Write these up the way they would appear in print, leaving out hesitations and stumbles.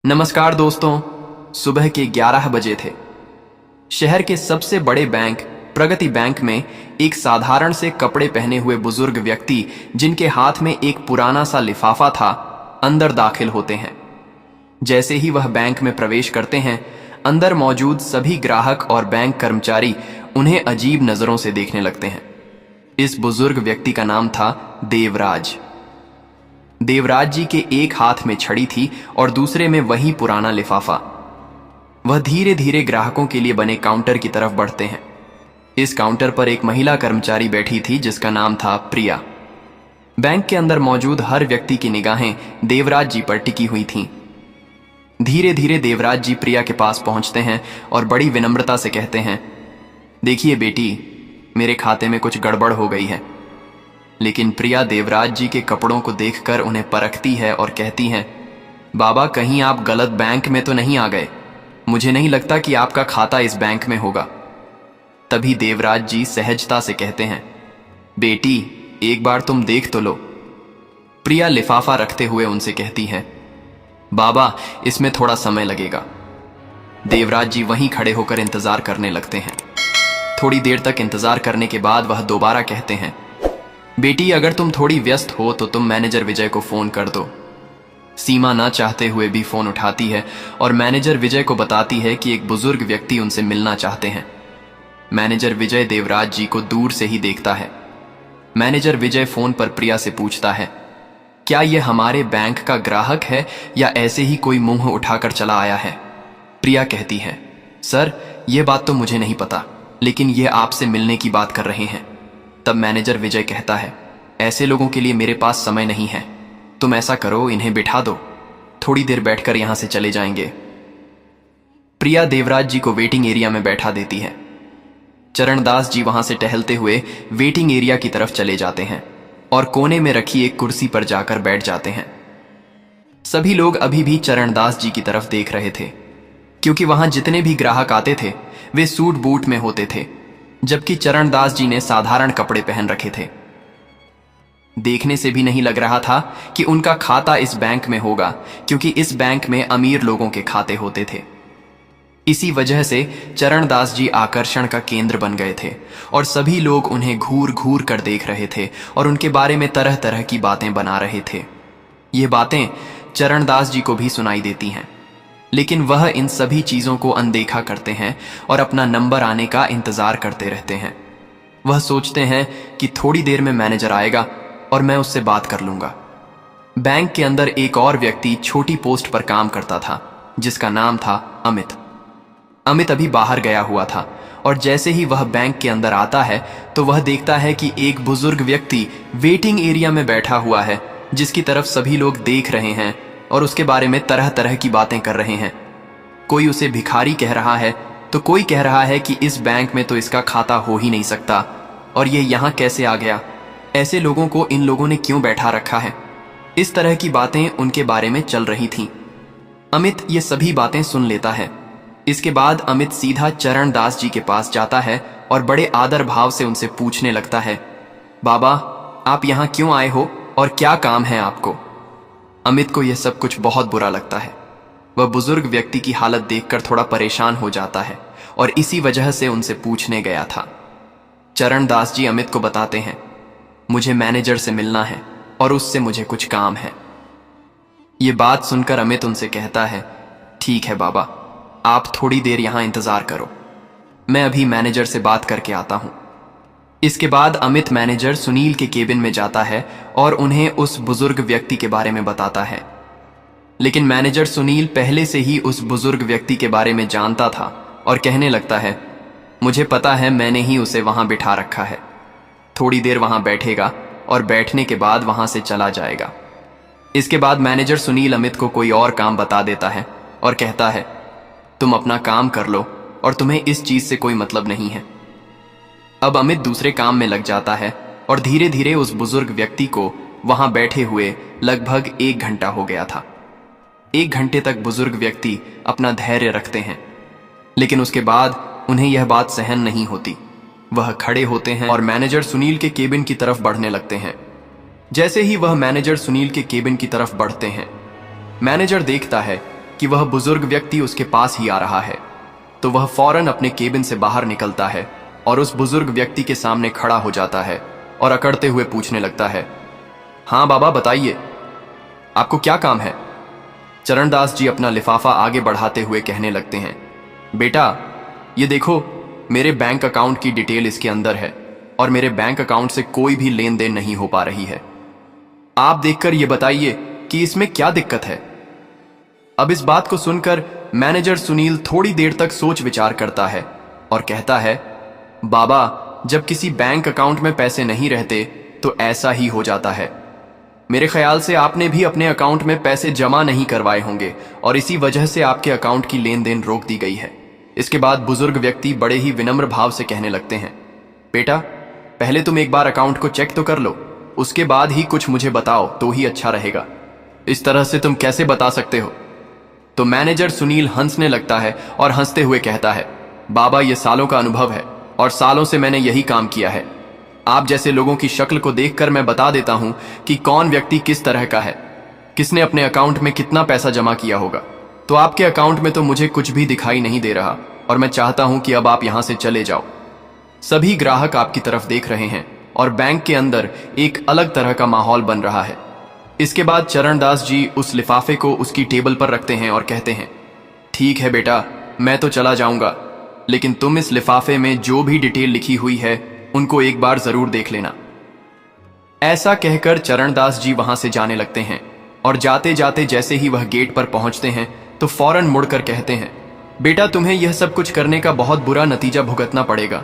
नमस्कार दोस्तों। सुबह के 11 बजे थे। शहर के सबसे बड़े बैंक प्रगति बैंक में एक साधारण से कपड़े पहने हुए बुजुर्ग व्यक्ति, जिनके हाथ में एक पुराना सा लिफाफा था, अंदर दाखिल होते हैं। जैसे ही वह बैंक में प्रवेश करते हैं, अंदर मौजूद सभी ग्राहक और बैंक कर्मचारी उन्हें अजीब नजरों से देखने लगते हैं। इस बुजुर्ग व्यक्ति का नाम था देवराज। देवराज जी के एक हाथ में छड़ी थी और दूसरे में वही पुराना लिफाफा। वह धीरे धीरे ग्राहकों के लिए बने काउंटर की तरफ बढ़ते हैं। इस काउंटर पर एक महिला कर्मचारी बैठी थी जिसका नाम था प्रिया। बैंक के अंदर मौजूद हर व्यक्ति की निगाहें देवराज जी पर टिकी हुई थीं। धीरे धीरे देवराज जी प्रिया के पास पहुंचते हैं और बड़ी विनम्रता से कहते हैं, देखिए बेटी, मेरे खाते में कुछ गड़बड़ हो गई है। लेकिन प्रिया देवराज जी के कपड़ों को देखकर उन्हें परखती है और कहती हैं, बाबा, कहीं आप गलत बैंक में तो नहीं आ गए? मुझे नहीं लगता कि आपका खाता इस बैंक में होगा। तभी देवराज जी सहजता से कहते हैं, बेटी, एक बार तुम देख तो लो। प्रिया लिफाफा रखते हुए उनसे कहती है, बाबा, इसमें थोड़ा समय लगेगा। देवराज जी वहीं खड़े होकर इंतजार करने लगते हैं। थोड़ी देर तक इंतजार करने के बाद वह दोबारा कहते हैं, बेटी, अगर तुम थोड़ी व्यस्त हो तो तुम मैनेजर विजय को फोन कर दो। सीमा ना चाहते हुए भी फोन उठाती है और मैनेजर विजय को बताती है कि एक बुजुर्ग व्यक्ति उनसे मिलना चाहते हैं। मैनेजर विजय देवराज जी को दूर से ही देखता है। मैनेजर विजय फोन पर प्रिया से पूछता है, क्या यह हमारे बैंक का ग्राहक है या ऐसे ही कोई मुंह उठाकर चला आया है? प्रिया कहती है, सर, यह बात तो मुझे नहीं पता, लेकिन यह आपसे मिलने की बात कर रहे हैं। तब मैनेजर विजय कहता है, ऐसे लोगों के लिए मेरे पास समय नहीं है। तुम ऐसा करो, इन्हें बिठा दो, थोड़ी देर बैठकर यहां से चले जाएंगे। प्रिया देवराज जी को वेटिंग एरिया में बैठा देती है। चरणदास जी वहां से टहलते हुए वेटिंग एरिया की तरफ चले जाते हैं और कोने में रखी एक कुर्सी पर जाकर बैठ जाते हैं। सभी लोग अभी भी चरणदास जी की तरफ देख रहे थे, क्योंकि वहां जितने भी ग्राहक आते थे वे सूट बूट में होते थे, जबकि चरणदास जी ने साधारण कपड़े पहन रखे थे। देखने से भी नहीं लग रहा था कि उनका खाता इस बैंक में होगा, क्योंकि इस बैंक में अमीर लोगों के खाते होते थे। इसी वजह से चरणदास जी आकर्षण का केंद्र बन गए थे और सभी लोग उन्हें घूर घूर कर देख रहे थे और उनके बारे में तरह तरह की बातें बना रहे थे। ये बातें चरणदास जी को भी सुनाई देती हैं, लेकिन वह इन सभी चीजों को अनदेखा करते हैं और अपना नंबर आने का इंतजार करते रहते हैं। वह सोचते हैं कि थोड़ी देर में मैनेजर आएगा और मैं उससे बात कर लूंगा। बैंक के अंदर एक और व्यक्ति छोटी पोस्ट पर काम करता था, जिसका नाम था अमित। अमित अभी बाहर गया हुआ था और जैसे ही वह बैंक के अंदर आता है तो वह देखता है कि एक बुजुर्ग व्यक्ति वेटिंग एरिया में बैठा हुआ है, जिसकी तरफ सभी लोग देख रहे हैं और उसके बारे में तरह तरह की बातें कर रहे हैं। कोई उसे भिखारी कह रहा है तो कोई कह रहा है कि इस बैंक में तो इसका खाता हो ही नहीं सकता और ये यहाँ कैसे आ गया, ऐसे लोगों को इन लोगों ने क्यों बैठा रखा है। इस तरह की बातें उनके बारे में चल रही थीं। अमित ये सभी बातें सुन लेता है। इसके बाद अमित सीधा चरणदास जी के पास जाता है और बड़े आदर भाव से उनसे पूछने लगता है, बाबा, आप यहाँ क्यों आए हो और क्या काम है आपको? अमित को यह सब कुछ बहुत बुरा लगता है। वह बुजुर्ग व्यक्ति की हालत देखकर थोड़ा परेशान हो जाता है और इसी वजह से उनसे पूछने गया था। चरणदास जी अमित को बताते हैं, मुझे मैनेजर से मिलना है और उससे मुझे कुछ काम है। ये बात सुनकर अमित उनसे कहता है, ठीक है बाबा, आप थोड़ी देर यहां इंतजार करो, मैं अभी मैनेजर से बात करके आता हूं। इसके बाद अमित मैनेजर सुनील के केबिन में जाता है और उन्हें उस बुजुर्ग व्यक्ति के बारे में बताता है। लेकिन मैनेजर सुनील पहले से ही उस बुजुर्ग व्यक्ति के बारे में जानता था और कहने लगता है, मुझे पता है, मैंने ही उसे वहां बिठा रखा है। थोड़ी देर वहां बैठेगा और बैठने के बाद वहां से चला जाएगा। इसके बाद मैनेजर सुनील अमित को कोई और काम बता देता है और कहता है, तुम अपना काम कर लो और तुम्हें इस चीज से कोई मतलब नहीं है। अब अमित दूसरे काम में लग जाता है और धीरे धीरे उस बुजुर्ग व्यक्ति को वहां बैठे हुए लगभग 1 घंटा हो गया था। 1 घंटे तक बुजुर्ग व्यक्ति अपना धैर्य रखते हैं, लेकिन उसके बाद उन्हें यह बात सहन नहीं होती। वह खड़े होते हैं और मैनेजर सुनील के केबिन की तरफ बढ़ने लगते हैं। जैसे ही वह मैनेजर सुनील के केबिन की तरफ बढ़ते हैं, मैनेजर देखता है कि वह बुजुर्ग व्यक्ति उसके पास ही आ रहा है, तो वह फौरन अपने केबिन से बाहर निकलता है और उस बुजुर्ग व्यक्ति के सामने खड़ा हो जाता है और अकड़ते हुए पूछने लगता है, हाँ बाबा बताइए, आपको क्या काम है। चरणदास जी अपना लिफाफा आगे बढ़ाते हुए कहने लगते हैं, बेटा ये देखो, मेरे बैंक अकाउंट की डिटेल इसके अंदर है और मेरे बैंक अकाउंट से कोई भी लेन देन नहीं हो पा रही है। आप देखकर ये बताइए कि इसमें क्या दिक्कत है। अब इस बात को सुनकर मैनेजर सुनील थोड़ी देर तक सोच विचार करता है और कहता है, बाबा जब किसी बैंक अकाउंट में पैसे नहीं रहते तो ऐसा ही हो जाता है। मेरे ख्याल से आपने भी अपने अकाउंट में पैसे जमा नहीं करवाए होंगे और इसी वजह से आपके अकाउंट की लेन देन रोक दी गई है। इसके बाद बुजुर्ग व्यक्ति बड़े ही विनम्र भाव से कहने लगते हैं, बेटा पहले तुम एक बार अकाउंट को चेक तो कर लो, उसके बाद ही कुछ मुझे बताओ तो ही अच्छा रहेगा। इस तरह से तुम कैसे बता सकते हो। तो मैनेजर सुनील हंसने लगता है और हंसते हुए कहता है, बाबा ये सालों का अनुभव है और सालों से मैंने यही काम किया है। आप जैसे लोगों की शक्ल को देखकर मैं बता देता हूं कि कौन व्यक्ति किस तरह का है, किसने अपने अकाउंट में कितना पैसा जमा किया होगा। तो आपके अकाउंट में तो मुझे कुछ भी दिखाई नहीं दे रहा और मैं चाहता हूं कि अब आप यहां से चले जाओ। सभी ग्राहक आपकी तरफ देख रहे हैं और बैंक के अंदर एक अलग तरह का माहौल बन रहा है। इसके बाद चरणदास जी उस लिफाफे को उसकी टेबल पर रखते हैं और कहते हैं, ठीक है बेटा, मैं तो चला जाऊंगा, लेकिन तुम इस लिफाफे में जो भी डिटेल लिखी हुई है उनको एक बार जरूर देख लेना। ऐसा कहकर चरणदास जी वहां से जाने लगते हैं और जाते जाते जैसे ही वह गेट पर पहुंचते हैं तो फौरन मुड़कर कहते हैं, बेटा तुम्हें यह सब कुछ करने का बहुत बुरा नतीजा भुगतना पड़ेगा।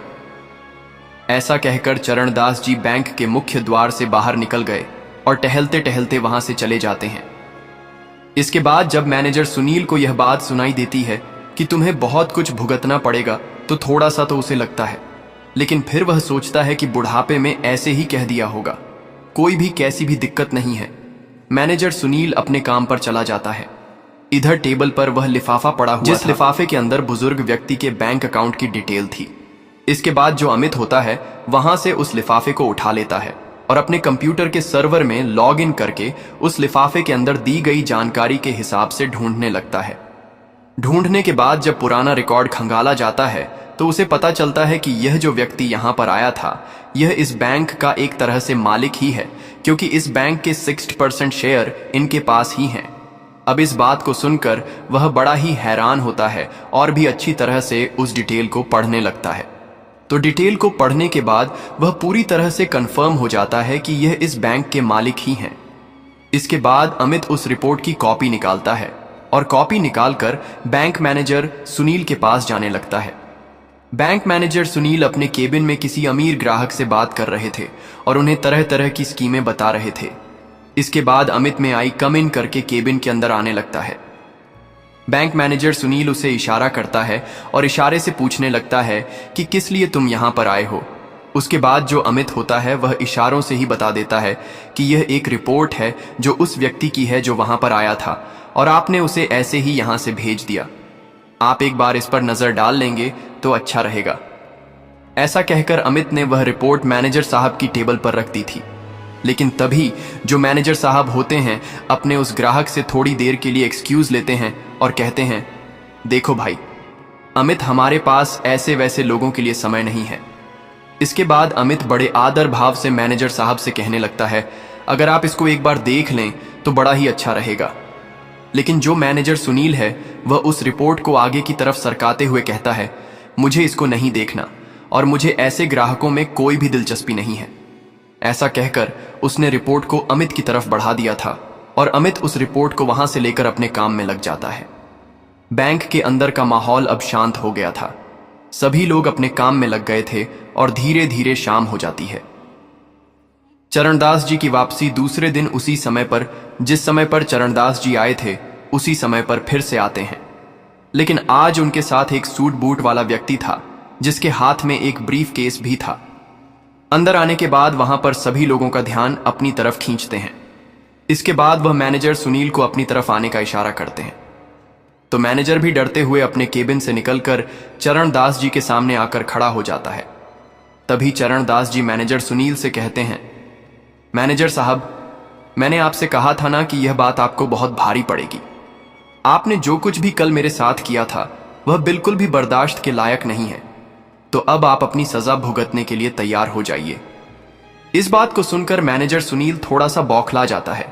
ऐसा कहकर चरणदास जी बैंक के मुख्य द्वार से बाहर निकल गए और टहलते टहलते वहां से चले जाते हैं। इसके बाद जब मैनेजर सुनील को यह बात सुनाई देती है कि तुम्हें बहुत कुछ भुगतना पड़ेगा तो थोड़ा सा तो उसे लगता है, लेकिन फिर वह सोचता है कि बुढ़ापे में ऐसे ही कह दिया होगा, कोई भी कैसी भी दिक्कत नहीं है। मैनेजर सुनील अपने काम पर चला जाता है। इधर टेबल पर वह लिफाफा पड़ा हुआ जिस लिफाफे के अंदर बुजुर्ग व्यक्ति के बैंक अकाउंट की डिटेल थी। इसके बाद जो अमित होता है वहां से उस लिफाफे को उठा लेता है और अपने कंप्यूटर के सर्वर में लॉग इन करके उस लिफाफे के अंदर दी गई जानकारी के हिसाब से ढूंढने लगता है। ढूंढने के बाद जब पुराना रिकॉर्ड खंगाला जाता है तो उसे पता चलता है कि यह जो व्यक्ति यहां पर आया था यह इस बैंक का एक तरह से मालिक ही है, क्योंकि इस बैंक के 60% शेयर इनके पास ही हैं। अब इस बात को सुनकर वह बड़ा ही हैरान होता है और भी अच्छी तरह से उस डिटेल को पढ़ने लगता है। तो डिटेल को पढ़ने के बाद वह पूरी तरह से कंफर्म हो जाता है कि यह इस बैंक के मालिक ही हैं। इसके बाद अमित उस रिपोर्ट की कॉपी निकालता है और कॉपी निकालकर बैंक मैनेजर सुनील के पास जाने लगता है। बैंक मैनेजर सुनील अपने केबिन में किसी अमीर ग्राहक से बात कर रहे थे और उन्हें तरह तरह की स्कीमें बता रहे थे। इसके बाद अमित में आई कम इन करके केबिन के अंदर आने लगता है। बैंक मैनेजर सुनील उसे इशारा करता है और इशारे से पूछने लगता है कि किस लिए तुम यहां पर आए हो। उसके बाद जो अमित होता है वह इशारों से ही बता देता है कि यह एक रिपोर्ट है जो उस व्यक्ति की है जो वहां पर आया था और आपने उसे ऐसे ही यहां से भेज दिया। आप एक बार इस पर नजर डाल लेंगे तो अच्छा रहेगा। ऐसा कहकर अमित ने वह रिपोर्ट मैनेजर साहब की टेबल पर रख दी थी, लेकिन तभी जो मैनेजर साहब होते हैं अपने उस ग्राहक से थोड़ी देर के लिए एक्सक्यूज लेते हैं और कहते हैं, देखो भाई अमित, हमारे पास ऐसे वैसे लोगों के लिए समय नहीं है। इसके बाद अमित बड़े आदर भाव से मैनेजर साहब से कहने लगता है, अगर आप इसको एक बार देख लें तो बड़ा ही अच्छा रहेगा। लेकिन जो मैनेजर सुनील है वह उस रिपोर्ट को आगे की तरफ सरकाते हुए कहता है, मुझे इसको नहीं देखना और मुझे ऐसे ग्राहकों में कोई भी दिलचस्पी नहीं है। ऐसा कहकर उसने रिपोर्ट को अमित की तरफ बढ़ा दिया था और अमित उस रिपोर्ट को वहां से लेकर अपने काम में लग जाता है। बैंक के अंदर का माहौल अब शांत हो गया था। सभी लोग अपने काम में लग गए थे और धीरे धीरे शाम हो जाती है। चरणदास जी की वापसी दूसरे दिन उसी समय पर, जिस समय पर चरणदास जी आए थे उसी समय पर फिर से आते हैं। लेकिन आज उनके साथ एक सूट बूट वाला व्यक्ति था जिसके हाथ में एक ब्रीफ केस भी था। अंदर आने के बाद वहां पर सभी लोगों का ध्यान अपनी तरफ खींचते हैं। इसके बाद वह मैनेजर सुनील को अपनी तरफ आने का इशारा करते हैं, तो मैनेजर भी डरते हुए अपने केबिन से निकलकर चरणदास जी के सामने आकर खड़ा हो जाता है। तभी चरणदास जी मैनेजर सुनील से कहते हैं, मैनेजर साहब, मैंने आपसे कहा था ना कि यह बात आपको बहुत भारी पड़ेगी। आपने जो कुछ भी कल मेरे साथ किया था वह बिल्कुल भी बर्दाश्त के लायक नहीं है, तो अब आप अपनी सजा भुगतने के लिए तैयार हो जाइए। इस बात को सुनकर मैनेजर सुनील थोड़ा सा बौखला जाता है,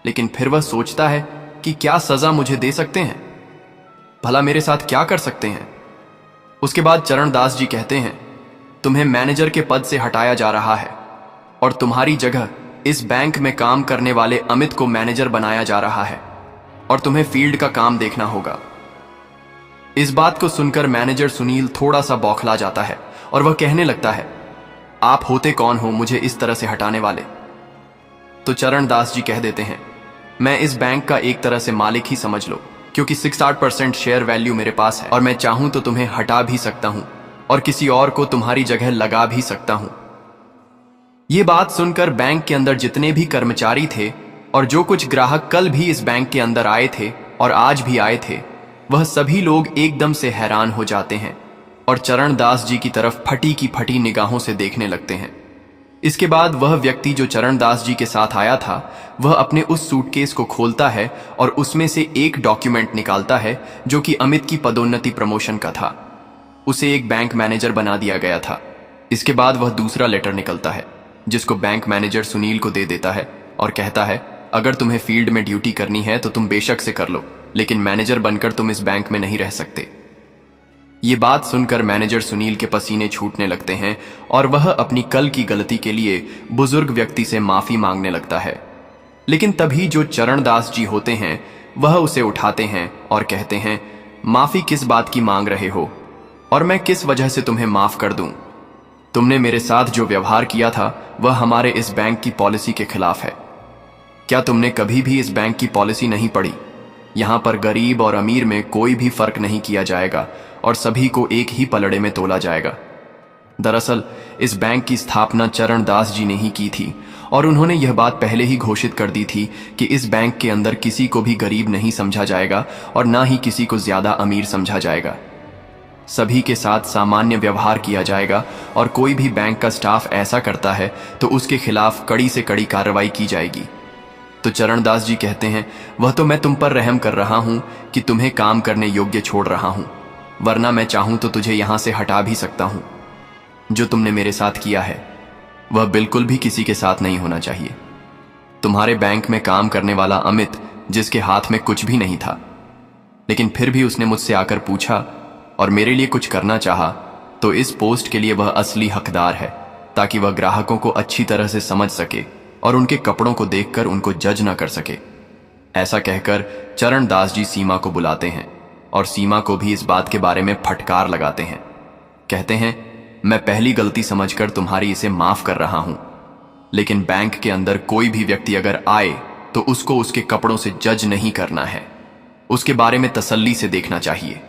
लेकिन फिर वह सोचता है कि क्या सजा मुझे दे सकते हैं, भला मेरे साथ क्या कर सकते हैं। उसके बाद चरणदास जी कहते हैं, तुम्हें मैनेजर के पद से हटाया जा रहा है और तुम्हारी जगह इस बैंक में काम करने वाले अमित को मैनेजर बनाया जा रहा है और तुम्हें फील्ड का काम देखना होगा। इस बात को सुनकर मैनेजर सुनील थोड़ा सा बौखला जाता है और वह कहने लगता है, आप होते कौन हो मुझे इस तरह से हटाने वाले। तो चरणदास जी कह देते हैं, मैं इस बैंक का एक तरह से मालिक ही समझ लो, क्योंकि 68% शेयर वैल्यू मेरे पास है और मैं चाहूं तो तुम्हें हटा भी सकता हूं और किसी और को तुम्हारी जगह लगा भी सकता हूं। यह बात सुनकर बैंक के अंदर जितने भी कर्मचारी थे और जो कुछ ग्राहक कल भी इस बैंक के अंदर आए थे और आज भी आए थे, वह सभी लोग एकदम से हैरान हो जाते हैं और चरणदास जी की तरफ फटी की फटी निगाहों से देखने लगते हैं। इसके बाद वह व्यक्ति जो चरणदास जी के साथ आया था, वह अपने उस सूटकेस को खोलता है और उसमें से एक डॉक्यूमेंट निकालता है जो कि अमित की पदोन्नति प्रमोशन का था। उसे एक बैंक मैनेजर बना दिया गया था। इसके बाद वह दूसरा लेटर निकलता है जिसको बैंक मैनेजर सुनील को दे देता है और कहता है, अगर तुम्हें फील्ड में ड्यूटी करनी है तो तुम बेशक से कर लो, लेकिन मैनेजर बनकर तुम इस बैंक में नहीं रह सकते। ये बात सुनकर मैनेजर सुनील के पसीने छूटने लगते हैं और वह अपनी कल की गलती के लिए बुजुर्ग व्यक्ति से माफी मांगने लगता है। लेकिन तभी जो चरणदास जी होते हैं वह उसे उठाते हैं और कहते हैं, माफी किस बात की मांग रहे हो और मैं किस वजह से तुम्हें माफ कर दूं? तुमने मेरे साथ जो व्यवहार किया था वह हमारे इस बैंक की पॉलिसी के खिलाफ है। क्या तुमने कभी भी इस बैंक की पॉलिसी नहीं पढ़ी? यहां पर गरीब और अमीर में कोई भी फर्क नहीं किया जाएगा और सभी को एक ही पलड़े में तोला जाएगा। दरअसल इस बैंक की स्थापना चरणदास जी ने ही की थी और उन्होंने यह बात पहले ही घोषित कर दी थी कि इस बैंक के अंदर किसी को भी गरीब नहीं समझा जाएगा और ना ही किसी को ज्यादा अमीर समझा जाएगा। सभी के साथ सामान्य व्यवहार किया जाएगा और कोई भी बैंक का स्टाफ ऐसा करता है तो उसके खिलाफ कड़ी से कड़ी कार्रवाई की जाएगी। तो चरणदास जी कहते हैं, वह तो मैं तुम पर रहम कर रहा हूं कि तुम्हें काम करने योग्य छोड़ रहा हूं, वरना मैं चाहूं तो तुझे यहां से हटा भी सकता हूं। जो तुमने मेरे साथ किया है वह बिल्कुल भी किसी के साथ नहीं होना चाहिए। तुम्हारे बैंक में काम करने वाला अमित, जिसके हाथ में कुछ भी नहीं था, लेकिन फिर भी उसने मुझसे आकर पूछा और मेरे लिए कुछ करना चाहा, तो इस पोस्ट के लिए वह असली हकदार है, ताकि वह ग्राहकों को अच्छी तरह से समझ सके और उनके कपड़ों को देखकर उनको जज न कर सके। ऐसा कहकर चरणदास जी सीमा को बुलाते हैं और सीमा को भी इस बात के बारे में फटकार लगाते हैं। कहते हैं, मैं पहली गलती समझकर तुम्हारी इसे माफ कर रहा हूं, लेकिन बैंक के अंदर कोई भी व्यक्ति अगर आए तो उसको उसके कपड़ों से जज नहीं करना है, उसके बारे में तसल्ली से देखना चाहिए।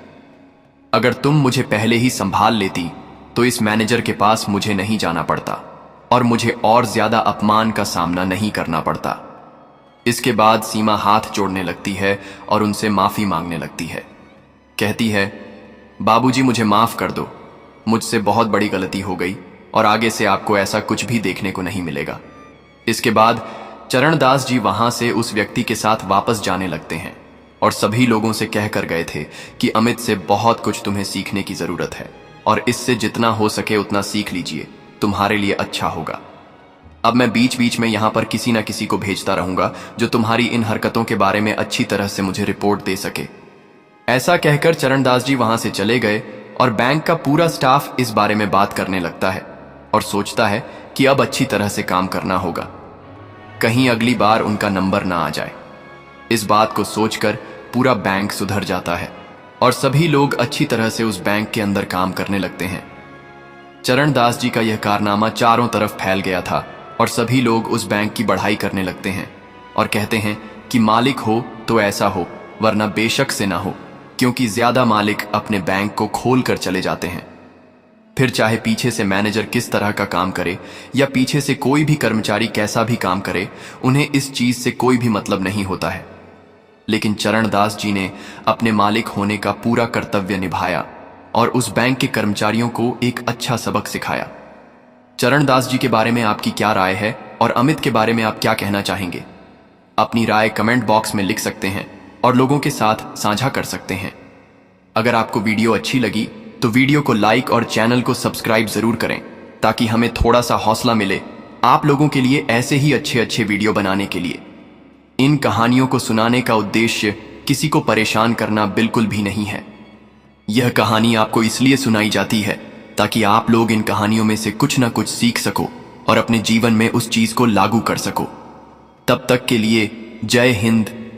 अगर तुम मुझे पहले ही संभाल लेती तो इस मैनेजर के पास मुझे नहीं जाना पड़ता और मुझे और ज्यादा अपमान का सामना नहीं करना पड़ता। इसके बाद सीमा हाथ जोड़ने लगती है और उनसे माफी मांगने लगती है। कहती है, बाबूजी मुझे माफ कर दो, मुझसे बहुत बड़ी गलती हो गई और आगे से आपको ऐसा कुछ भी देखने को नहीं मिलेगा। इसके बाद चरणदास जी वहां से उस व्यक्ति के साथ वापस जाने लगते हैं और सभी लोगों से कहकर गए थे कि अमित से बहुत कुछ तुम्हें सीखने की जरूरत है और इससे जितना हो सके उतना सीख लीजिए, तुम्हारे लिए अच्छा होगा। अब मैं बीच बीच में यहां पर किसी ना किसी को भेजता रहूंगा जो तुम्हारी इन हरकतों के बारे में अच्छी तरह से मुझे रिपोर्ट दे सके। ऐसा कहकर चरणदास जी वहां से चले गए और बैंक का पूरा स्टाफ इस बारे में बात करने लगता है और सोचता है कि अब अच्छी तरह से काम करना होगा, कहीं अगली बार उनका नंबर ना आ जाए। इस बात को सोचकर पूरा बैंक सुधर जाता है और सभी लोग अच्छी तरह से उस बैंक के अंदर काम करने लगते हैं। चरणदास जी का यह कारनामा चारों तरफ फैल गया था और सभी लोग उस बैंक की बढ़ाई करने लगते हैं और कहते हैं कि मालिक हो तो ऐसा हो, वरना बेशक से ना हो, क्योंकि ज्यादा मालिक अपने बैंक को खोल कर चले जाते हैं। फिर चाहे पीछे से मैनेजर किस तरह का काम करे या पीछे से कोई भी कर्मचारी कैसा भी काम करे, उन्हें इस चीज से कोई भी मतलब नहीं होता है। लेकिन चरणदास जी ने अपने मालिक होने का पूरा कर्तव्य निभाया और उस बैंक के कर्मचारियों को एक अच्छा सबक सिखाया। चरणदास जी के बारे में आपकी क्या राय है और अमित के बारे में आप क्या कहना चाहेंगे? अपनी राय कमेंट बॉक्स में लिख सकते हैं और लोगों के साथ साझा कर सकते हैं। अगर आपको वीडियो अच्छी लगी तो वीडियो को लाइक और चैनल को सब्सक्राइब जरूर करें, ताकि हमें थोड़ा सा हौसला मिले आप लोगों के लिए ऐसे ही अच्छे अच्छे वीडियो बनाने के लिए। इन कहानियों को सुनाने का उद्देश्य किसी को परेशान करना बिल्कुल भी नहीं है। यह कहानी आपको इसलिए सुनाई जाती है ताकि आप लोग इन कहानियों में से कुछ ना कुछ सीख सको और अपने जीवन में उस चीज को लागू कर सको। तब तक के लिए जय हिंद,